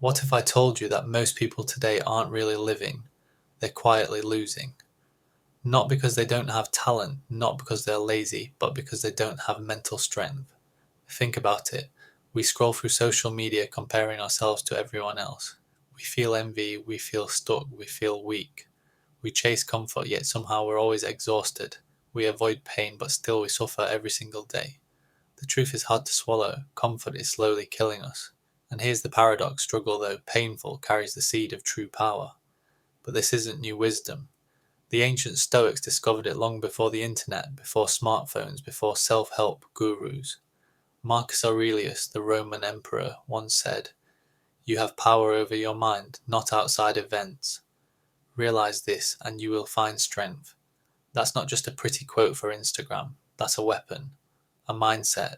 What if I told you that most people today aren't really living, they're quietly losing? Not because they don't have talent, not because they're lazy, but because they don't have mental strength. Think about it. We scroll through social media comparing ourselves to everyone else. We feel envy, we feel stuck, we feel weak. We chase comfort, yet somehow we're always exhausted. We avoid pain, but still we suffer every single day. The truth is hard to swallow. Comfort is slowly killing us. And here's the paradox: struggle, though painful, carries the seed of true power. But this isn't new wisdom. The ancient Stoics discovered it long before the internet, before smartphones, before self-help gurus. Marcus Aurelius, the Roman emperor, once said, "You have power over your mind, not outside events. Realize this and you will find strength." That's not just a pretty quote for Instagram. That's a weapon, a mindset,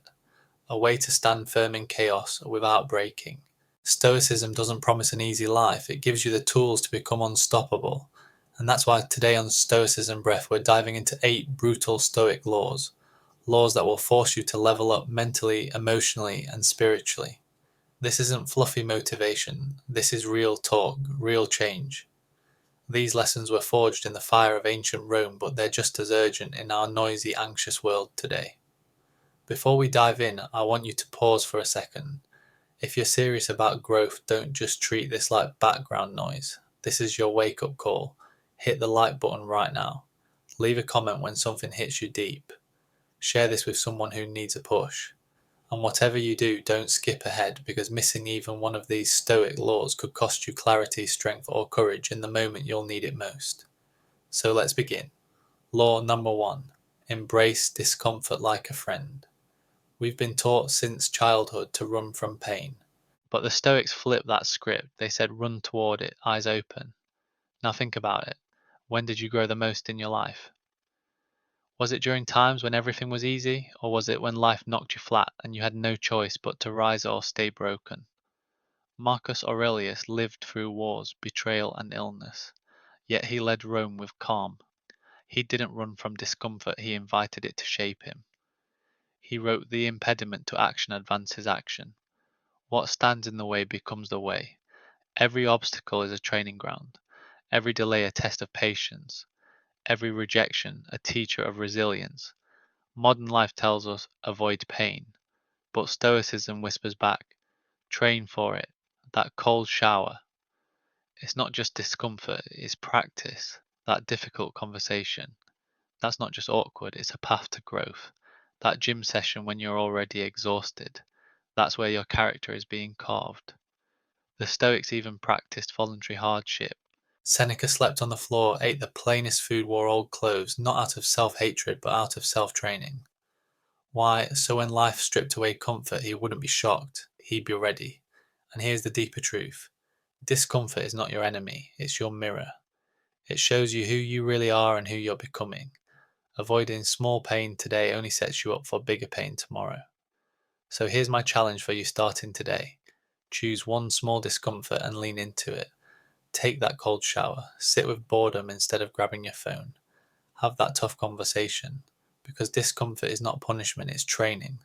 a way to stand firm in chaos without breaking. Stoicism doesn't promise an easy life. It gives you the tools to become unstoppable. And that's why today on Stoicism Breath, we're diving into 8 brutal Stoic laws. Laws that will force you to level up mentally, emotionally, and spiritually. This isn't fluffy motivation. This is real talk, real change. These lessons were forged in the fire of ancient Rome, but they're just as urgent in our noisy, anxious world today. Before we dive in, I want you to pause for a second. If you're serious about growth, don't just treat this like background noise. This is your wake-up call. Hit the like button right now. Leave a comment when something hits you deep. Share this with someone who needs a push. And whatever you do, don't skip ahead, because missing even one of these Stoic laws could cost you clarity, strength, or courage in the moment you'll need it most. So let's begin. Law number 1. Embrace discomfort like a friend. We've been taught since childhood to run from pain. But the Stoics flipped that script. They said run toward it, eyes open. Now think about it. When did you grow the most in your life? Was it during times when everything was easy, or was it when life knocked you flat and you had no choice but to rise or stay broken? Marcus Aurelius lived through wars, betrayal, and illness, yet he led Rome with calm. He didn't run from discomfort, he invited it to shape him. He wrote, "The impediment to action advances action. What stands in the way becomes the way." Every obstacle is a training ground, every delay a test of patience, every rejection a teacher of resilience. Modern life tells us, avoid pain, but Stoicism whispers back, train for it, that cold shower. It's not just discomfort, it's practice, that difficult conversation. That's not just awkward, it's a path to growth. That gym session when you're already exhausted, that's where your character is being carved. The Stoics even practiced voluntary hardship. Seneca slept on the floor, ate the plainest food, wore old clothes, not out of self-hatred, but out of self-training. Why? So when life stripped away comfort, he wouldn't be shocked, he'd be ready. And here's the deeper truth. Discomfort is not your enemy, it's your mirror. It shows you who you really are and who you're becoming. Avoiding small pain today only sets you up for bigger pain tomorrow. So here's my challenge for you starting today. Choose one small discomfort and lean into it. Take that cold shower. Sit with boredom instead of grabbing your phone. Have that tough conversation. Because discomfort is not punishment, it's training.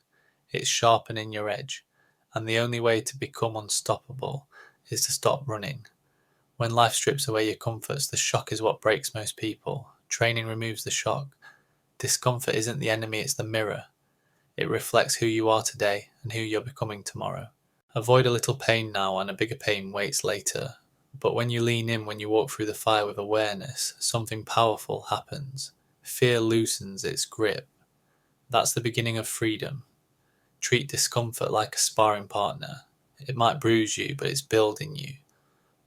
It's sharpening your edge. And the only way to become unstoppable is to stop running. When life strips away your comforts, the shock is what breaks most people. Training removes the shock. Discomfort isn't the enemy, it's the mirror. It reflects who you are today and who you're becoming tomorrow. Avoid a little pain now and a bigger pain waits later. But when you lean in, when you walk through the fire with awareness, something powerful happens. Fear loosens its grip. That's the beginning of freedom. Treat discomfort like a sparring partner. It might bruise you, but it's building you.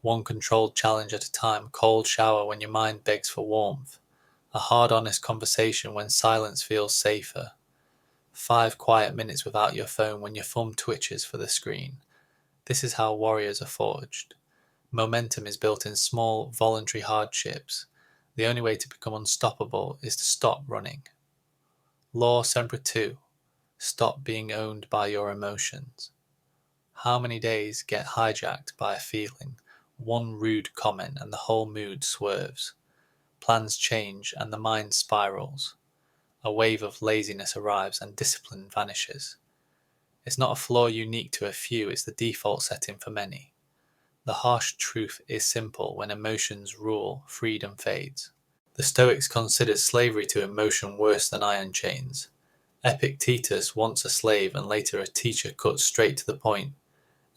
One controlled challenge at a time, cold shower when your mind begs for warmth. A hard, honest conversation when silence feels safer. 5 quiet minutes without your phone when your thumb twitches for the screen. This is how warriors are forged. Momentum is built in small, voluntary hardships. The only way to become unstoppable is to stop running. Law number 2. Stop being owned by your emotions. How many days get hijacked by a feeling? One rude comment and the whole mood swerves. Plans change and the mind spirals. A wave of laziness arrives and discipline vanishes. It's not a flaw unique to a few, it's the default setting for many. The harsh truth is simple: when emotions rule, freedom fades. The Stoics considered slavery to emotion worse than iron chains. Epictetus, once a slave and later a teacher, cut straight to the point.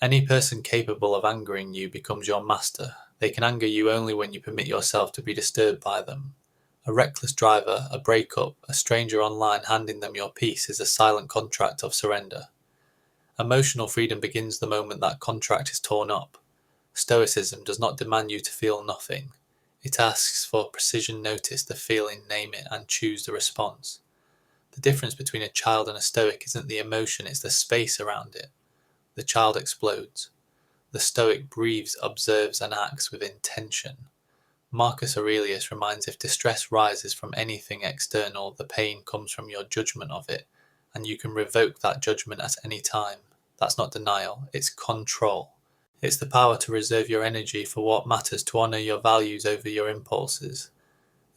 Any person capable of angering you becomes your master. They can anger you only when you permit yourself to be disturbed by them. A reckless driver, a breakup, a stranger online handing them your peace is a silent contract of surrender. Emotional freedom begins the moment that contract is torn up. Stoicism does not demand you to feel nothing. It asks for precision: notice the feeling, name it, and choose the response. The difference between a child and a Stoic isn't the emotion, it's the space around it. The child explodes. The Stoic breathes, observes, and acts with intention. Marcus Aurelius reminds, if distress rises from anything external, the pain comes from your judgment of it, and you can revoke that judgment at any time. That's not denial, it's control. It's the power to reserve your energy for what matters, to honour your values over your impulses.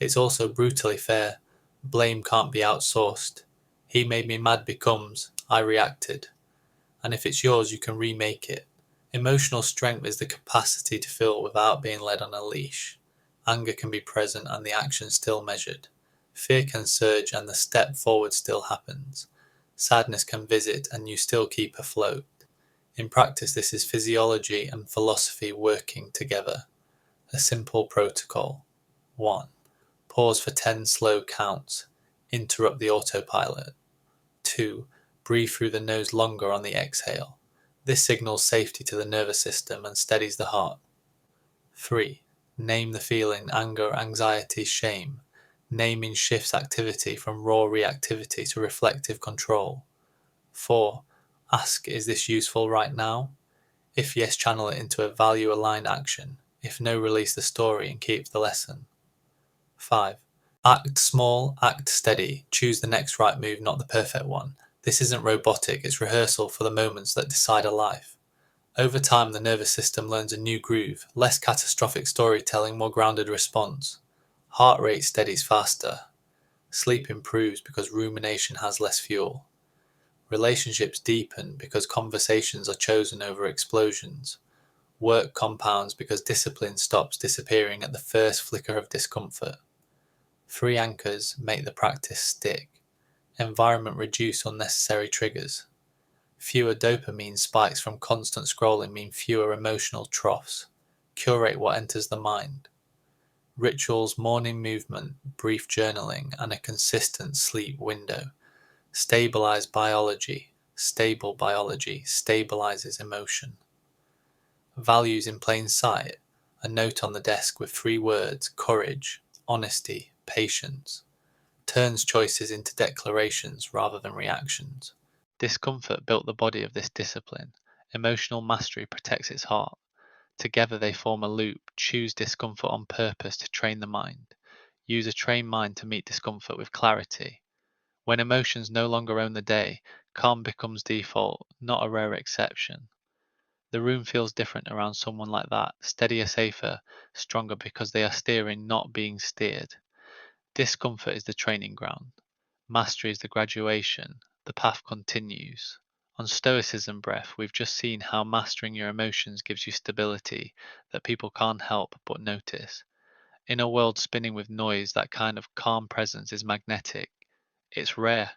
It's also brutally fair. Blame can't be outsourced. He made me mad becomes, I reacted. And if it's yours, you can remake it. Emotional strength is the capacity to feel without being led on a leash. Anger can be present and the action still measured. Fear can surge and the step forward still happens. Sadness can visit and you still keep afloat. In practice, this is physiology and philosophy working together. A simple protocol. 1. Pause for 10 slow counts. Interrupt the autopilot. 2. Breathe through the nose longer on the exhale. This signals safety to the nervous system and steadies the heart. 3. Name the feeling: anger, anxiety, shame. Naming shifts activity from raw reactivity to reflective control. 4. Ask, is this useful right now? If yes, channel it into a value-aligned action. If no, release the story and keep the lesson. 5. Act small, act steady. Choose the next right move, not the perfect one. This isn't robotic, it's rehearsal for the moments that decide a life. Over time, the nervous system learns a new groove: less catastrophic storytelling, more grounded response. Heart rate steadies faster. Sleep improves because rumination has less fuel. Relationships deepen because conversations are chosen over explosions. Work compounds because discipline stops disappearing at the first flicker of discomfort. 3 anchors make the practice stick. Environment reduce unnecessary triggers. Fewer dopamine spikes from constant scrolling mean fewer emotional troughs. Curate what enters the mind. Rituals, morning movement, brief journaling, and a consistent sleep window stabilize biology. Stable biology stabilizes emotion. Values in plain sight. A note on the desk with 3 words: courage, honesty, patience. Turns choices into declarations rather than reactions. Discomfort built the body of this discipline. Emotional mastery protects its heart. Together they form a loop. Choose discomfort on purpose to train the mind. Use a trained mind to meet discomfort with clarity. When emotions no longer own the day, calm becomes default, not a rare exception. The room feels different around someone like that, steadier, safer, stronger because they are steering, not being steered. Discomfort is the training ground. Mastery is the graduation. The path continues. On Stoicism Breath, we've just seen how mastering your emotions gives you stability that people can't help but notice. In a world spinning with noise, that kind of calm presence is magnetic. It's rare,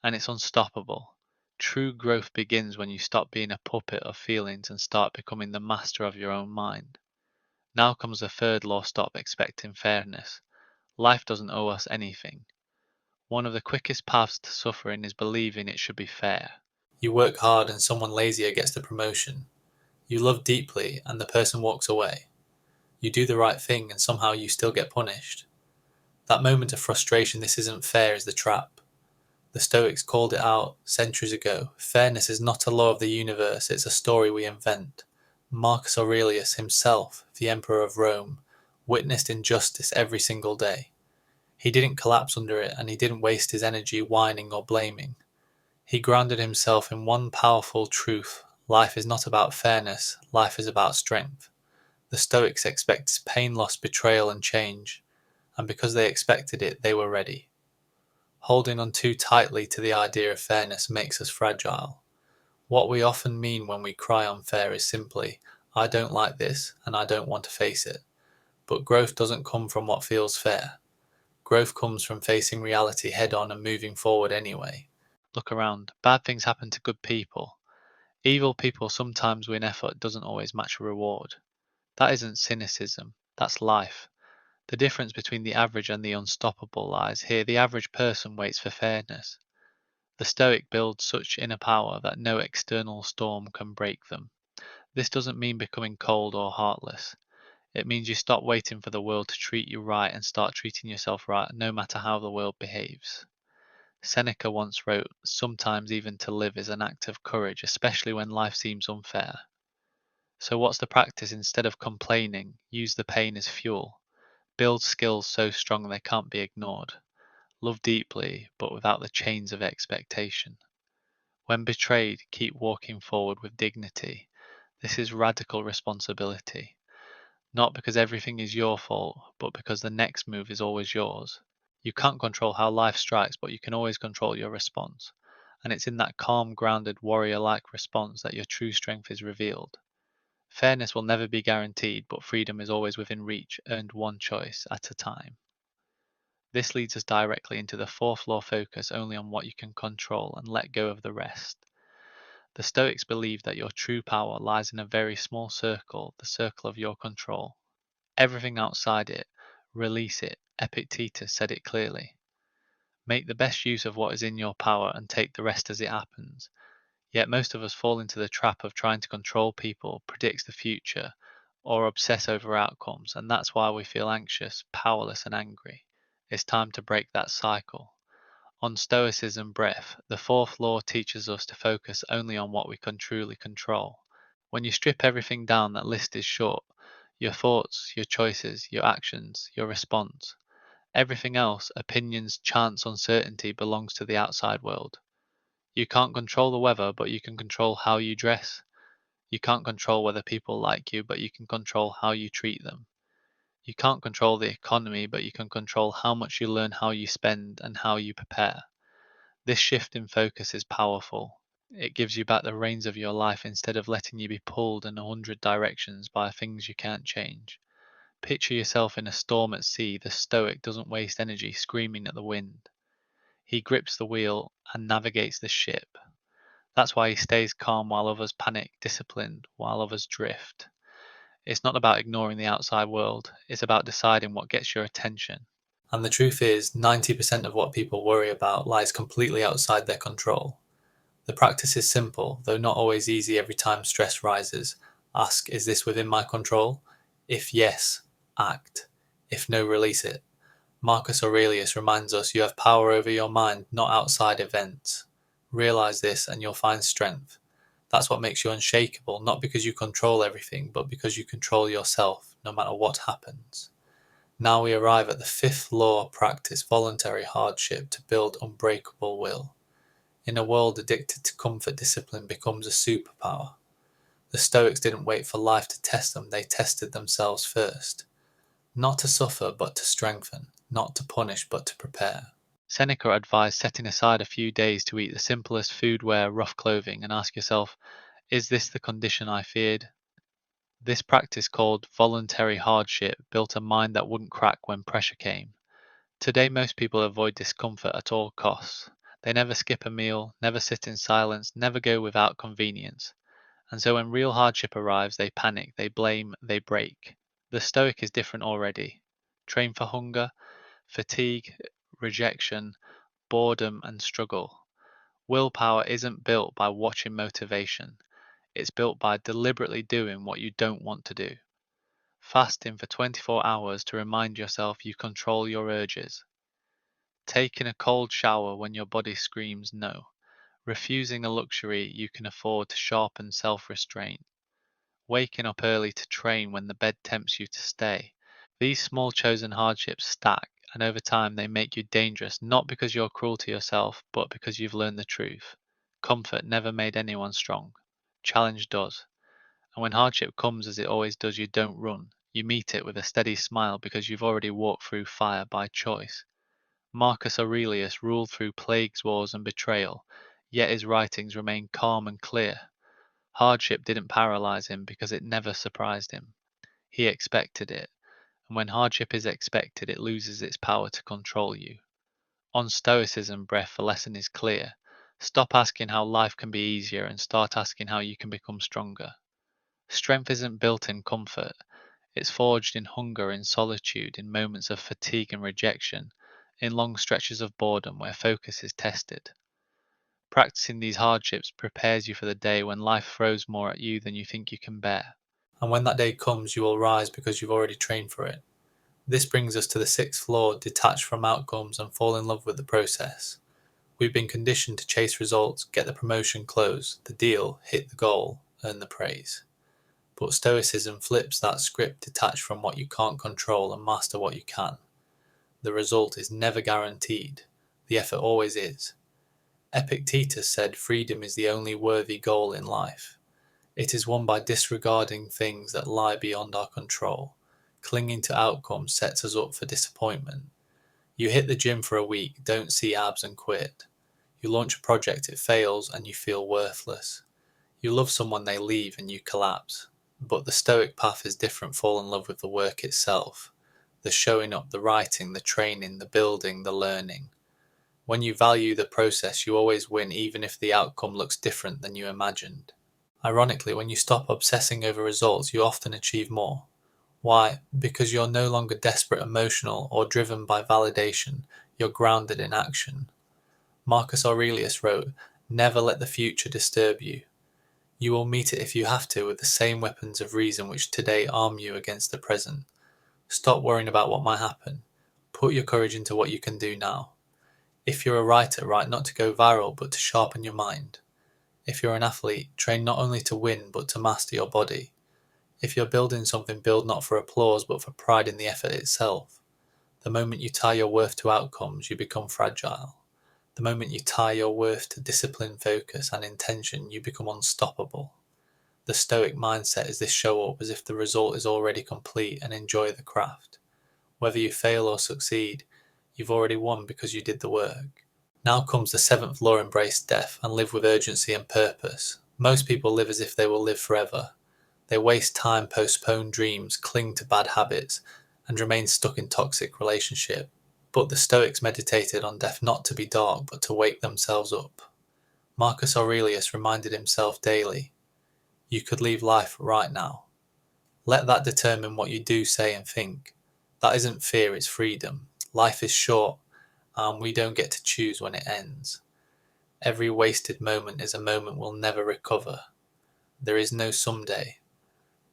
and it's unstoppable. True growth begins when you stop being a puppet of feelings and start becoming the master of your own mind. Now comes the third law: stop expecting fairness. Life doesn't owe us anything. One of the quickest paths to suffering is believing it should be fair. You work hard and someone lazier gets the promotion. You love deeply and the person walks away. You do the right thing and somehow you still get punished. That moment of frustration, this isn't fair, is the trap. The Stoics called it out centuries ago. Fairness is not a law of the universe, it's a story we invent. Marcus Aurelius himself, the Emperor of Rome, witnessed injustice every single day. He didn't collapse under it, and he didn't waste his energy whining or blaming. He grounded himself in one powerful truth: life is not about fairness, life is about strength. The Stoics expected pain, loss, betrayal, and change, and because they expected it, they were ready. Holding on too tightly to the idea of fairness makes us fragile. What we often mean when we cry unfair is simply, I don't like this, and I don't want to face it. But growth doesn't come from what feels fair. Growth comes from facing reality head on and moving forward anyway. Look around. Bad things happen to good people. Evil people sometimes win effort doesn't always match a reward. That isn't cynicism, that's life. The difference between the average and the unstoppable lies here. The average person waits for fairness. The Stoic builds such inner power that no external storm can break them. This doesn't mean becoming cold or heartless. It means you stop waiting for the world to treat you right and start treating yourself right no matter how the world behaves. Seneca once wrote, "Sometimes even to live is an act of courage, especially when life seems unfair." So what's the practice? Instead of complaining, use the pain as fuel. Build skills so strong they can't be ignored. Love deeply, but without the chains of expectation. When betrayed, keep walking forward with dignity. This is radical responsibility. Not because everything is your fault, but because the next move is always yours. You can't control how life strikes, but you can always control your response. And it's in that calm, grounded, warrior-like response that your true strength is revealed. Fairness will never be guaranteed, but freedom is always within reach, earned one choice at a time. This leads us directly into the fourth law: focus only on what you can control and let go of the rest. The Stoics believe that your true power lies in a very small circle, the circle of your control. Everything outside it, release it. Epictetus said it clearly. Make the best use of what is in your power and take the rest as it happens. Yet most of us fall into the trap of trying to control people, predict the future, or obsess over outcomes, and that's why we feel anxious, powerless, and angry. It's time to break that cycle. On Stoicism Breath, the fourth law teaches us to focus only on what we can truly control. When you strip everything down, that list is short. Your thoughts, your choices, your actions, your response. Everything else, opinions, chance, uncertainty, belongs to the outside world. You can't control the weather, but you can control how you dress. You can't control whether people like you, but you can control how you treat them. You can't control the economy, but you can control how much you learn, how you spend, and how you prepare. This shift in focus is powerful. It gives you back the reins of your life instead of letting you be pulled in 100 directions by things you can't change. Picture yourself in a storm at sea. The Stoic doesn't waste energy screaming at the wind. He grips the wheel and navigates the ship. That's why he stays calm while others panic, disciplined while others drift. It's not about ignoring the outside world, it's about deciding what gets your attention. And the truth is, 90% of what people worry about lies completely outside their control. The practice is simple, though not always easy. Every time stress rises, ask, is this within my control? If yes, act. If no, release it. Marcus Aurelius reminds us you have power over your mind, not outside events. Realize this and you'll find strength. That's what makes you unshakable, not because you control everything, but because you control yourself, no matter what happens. Now we arrive at the fifth law: practice voluntary hardship to build unbreakable will. In a world addicted to comfort, discipline becomes a superpower. The Stoics didn't wait for life to test them, they tested themselves first. Not to suffer, but to strengthen. Not to punish, but to prepare. Seneca advised setting aside a few days to eat the simplest food, wear rough clothing, and ask yourself, is this the condition I feared? This practice, called voluntary hardship, built a mind that wouldn't crack when pressure came. Today most people avoid discomfort at all costs. They never skip a meal, never sit in silence, never go without convenience. And so when real hardship arrives, they panic, they blame, they break. The Stoic is different already. Train for hunger, fatigue, rejection, boredom, and struggle. Willpower isn't built by watching motivation. It's built by deliberately doing what you don't want to do. Fasting for 24 hours to remind yourself you control your urges. Taking a cold shower when your body screams no. Refusing a luxury you can afford to sharpen self-restraint. Waking up early to train when the bed tempts you to stay. These small chosen hardships stack, and over time they make you dangerous, not because you're cruel to yourself, but because you've learned the truth. Comfort never made anyone strong. Challenge does. And when hardship comes, as it always does, you don't run. You meet it with a steady smile because you've already walked through fire by choice. Marcus Aurelius ruled through plagues, wars, and betrayal, yet his writings remain calm and clear. Hardship didn't paralyze him because it never surprised him. He expected it, and when hardship is expected, it loses its power to control you. On Stoicism Breath, the lesson is clear. Stop asking how life can be easier and start asking how you can become stronger. Strength isn't built in comfort. It's forged in hunger, in solitude, in moments of fatigue and rejection, in long stretches of boredom where focus is tested. Practicing these hardships prepares you for the day when life throws more at you than you think you can bear. And when that day comes, you will rise because you've already trained for it. This brings us to the sixth law: detach from outcomes and fall in love with the process. We've been conditioned to chase results, get the promotion, close the deal, hit the goal, earn the praise. But Stoicism flips that script: detach from what you can't control and master what you can. The result is never guaranteed. The effort always is. Epictetus said freedom is the only worthy goal in life. It is won by disregarding things that lie beyond our control. Clinging to outcomes sets us up for disappointment. You hit the gym for a week, don't see abs and quit. You launch a project, it fails, and you feel worthless. You love someone, they leave, and you collapse. But the Stoic path is different: fall in love with the work itself. The showing up, the writing, the training, the building, the learning. When you value the process, you always win, even if the outcome looks different than you imagined. Ironically, when you stop obsessing over results, you often achieve more. Why? Because you're no longer desperate, emotional, or driven by validation. You're grounded in action. Marcus Aurelius wrote, "Never let the future disturb you. You will meet it if you have to with the same weapons of reason which today arm you against the present. Stop worrying about what might happen. Put your courage into what you can do now. If you're a writer, write not to go viral, but to sharpen your mind. If you're an athlete, train not only to win, but to master your body. If you're building something, build not for applause, but for pride in the effort itself. The moment you tie your worth to outcomes, you become fragile. The moment you tie your worth to discipline, focus, and intention, you become unstoppable. The Stoic mindset is this: show up as if the result is already complete and enjoy the craft. Whether you fail or succeed, you've already won because you did the work. Now comes the seventh law: embrace death and live with urgency and purpose. Most people live as if they will live forever. They waste time, postpone dreams, cling to bad habits, and remain stuck in toxic relationships. But the Stoics meditated on death not to be dark, but to wake themselves up. Marcus Aurelius reminded himself daily, you could leave life right now. Let that determine what you do, say, and think. That isn't fear, it's freedom. Life is short, and we don't get to choose when it ends. Every wasted moment is a moment we'll never recover. There is no someday.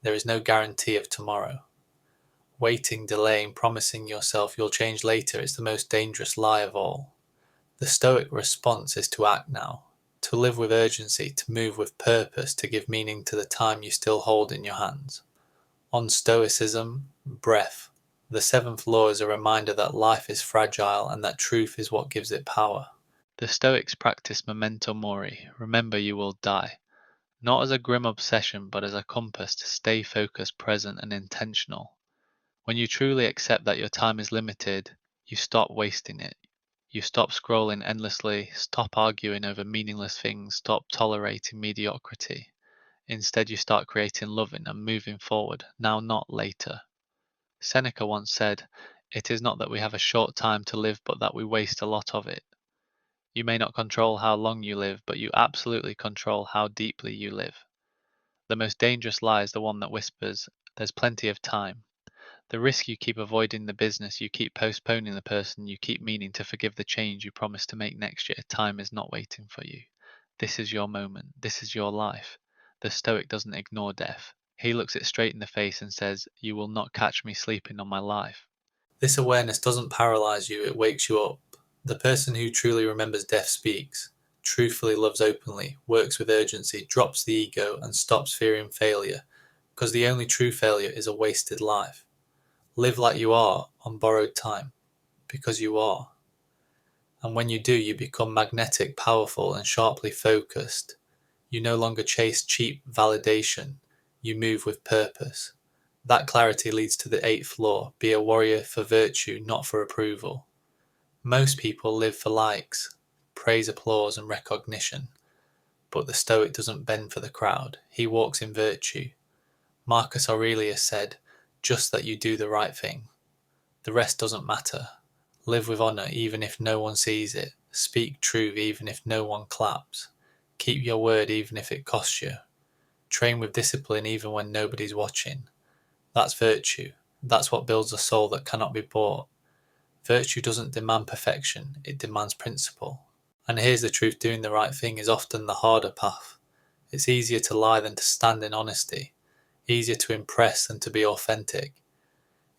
There is no guarantee of tomorrow. Waiting, delaying, promising yourself you'll change later is the most dangerous lie of all. The Stoic response is to act now, to live with urgency, to move with purpose, to give meaning to the time you still hold in your hands. On Stoicism Breath, the seventh law is a reminder that life is fragile and that truth is what gives it power. The Stoics practice memento mori, remember you will die, not as a grim obsession but as a compass to stay focused, present, and intentional. When you truly accept that your time is limited, you stop wasting it. You stop scrolling endlessly, stop arguing over meaningless things, stop tolerating mediocrity. Instead, you start creating, loving, and moving forward, now, not later. Seneca once said, "It is not that we have a short time to live, but that we waste a lot of it." You may not control how long you live, but you absolutely control how deeply you live. The most dangerous lie is the one that whispers, "There's plenty of time." The risk: you keep avoiding the business, you keep postponing the person, you keep meaning to forgive the change you promised to make next year. Time is not waiting for you. This is your moment. This is your life. The Stoic doesn't ignore death. He looks it straight in the face and says, "You will not catch me sleeping on my life." This awareness doesn't paralyze you, it wakes you up. The person who truly remembers death speaks, truthfully, loves openly, works with urgency, drops the ego, and stops fearing failure, because the only true failure is a wasted life. Live like you are on borrowed time, because you are. And when you do, you become magnetic, powerful, and sharply focused. You no longer chase cheap validation, you move with purpose. That clarity leads to the eighth law: be a warrior for virtue, not for approval. Most people live for likes, praise, applause, and recognition. But the Stoic doesn't bend for the crowd. He walks in virtue. Marcus Aurelius said, "Just that you do the right thing. The rest doesn't matter. Live with honour even if no one sees it. Speak truth even if no one claps. Keep your word even if it costs you. Train with discipline even when nobody's watching." That's virtue. That's what builds a soul that cannot be bought. Virtue doesn't demand perfection, it demands principle. And here's the truth, doing the right thing is often the harder path. It's easier to lie than to stand in honesty. Easier to impress than to be authentic.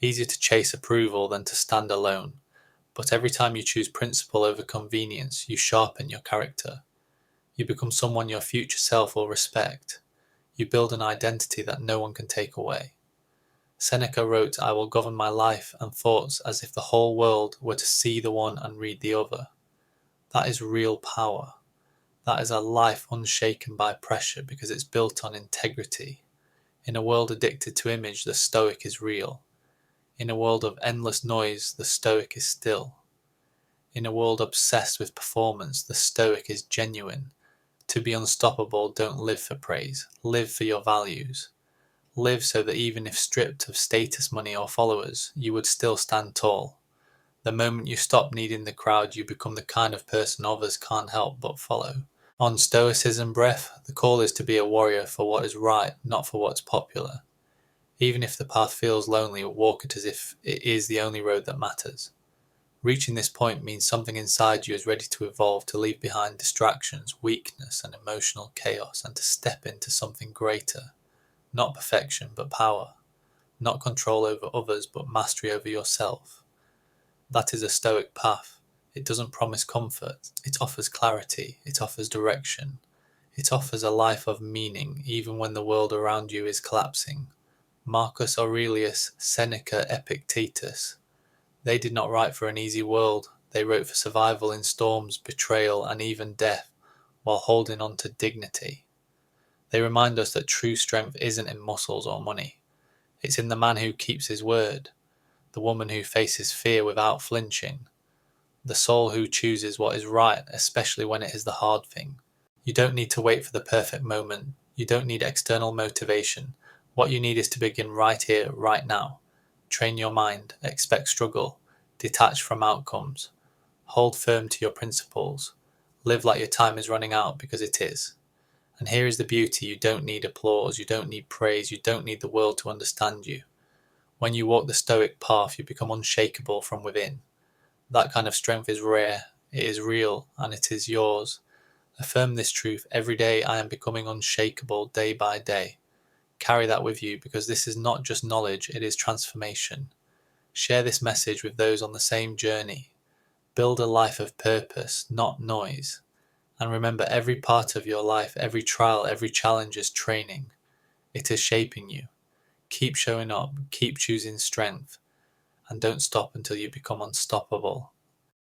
Easier to chase approval than to stand alone. But every time you choose principle over convenience, you sharpen your character. You become someone your future self will respect. You build an identity that no one can take away. Seneca wrote, "I will govern my life and thoughts as if the whole world were to see the one and read the other." That is real power. That is a life unshaken by pressure because it's built on integrity. In a world addicted to image, the Stoic is real. In a world of endless noise, the Stoic is still. In a world obsessed with performance, the Stoic is genuine. To be unstoppable, don't live for praise. Live for your values. Live so that even if stripped of status, money, or followers, you would still stand tall. The moment you stop needing the crowd, you become the kind of person others can't help but follow. On Stoicism Breath, the call is to be a warrior for what is right, not for what's popular. Even if the path feels lonely, walk it as if it is the only road that matters. Reaching this point means something inside you is ready to evolve, to leave behind distractions, weakness, and emotional chaos, and to step into something greater. Not perfection, but power. Not control over others, but mastery over yourself. That is a Stoic path. It doesn't promise comfort. It offers clarity. It offers direction. It offers a life of meaning, even when the world around you is collapsing. Marcus Aurelius, Seneca, Epictetus. They did not write for an easy world. They wrote for survival in storms, betrayal, and even death, while holding on to dignity. They remind us that true strength isn't in muscles or money. It's in the man who keeps his word, the woman who faces fear without flinching, the soul who chooses what is right, especially when it is the hard thing. You don't need to wait for the perfect moment. You don't need external motivation. What you need is to begin right here, right now. Train your mind, expect struggle, detach from outcomes, hold firm to your principles, live like your time is running out because it is. And here is the beauty, you don't need applause, you don't need praise, you don't need the world to understand you. When you walk the Stoic path, you become unshakable from within. That kind of strength is rare, it is real, and it is yours. Affirm this truth. Every day I am becoming unshakable day by day. Carry that with you because this is not just knowledge, it is transformation. Share this message with those on the same journey. Build a life of purpose, not noise. And remember, every part of your life, every trial, every challenge is training. It is shaping you. Keep showing up, keep choosing strength, and don't stop until you become unstoppable.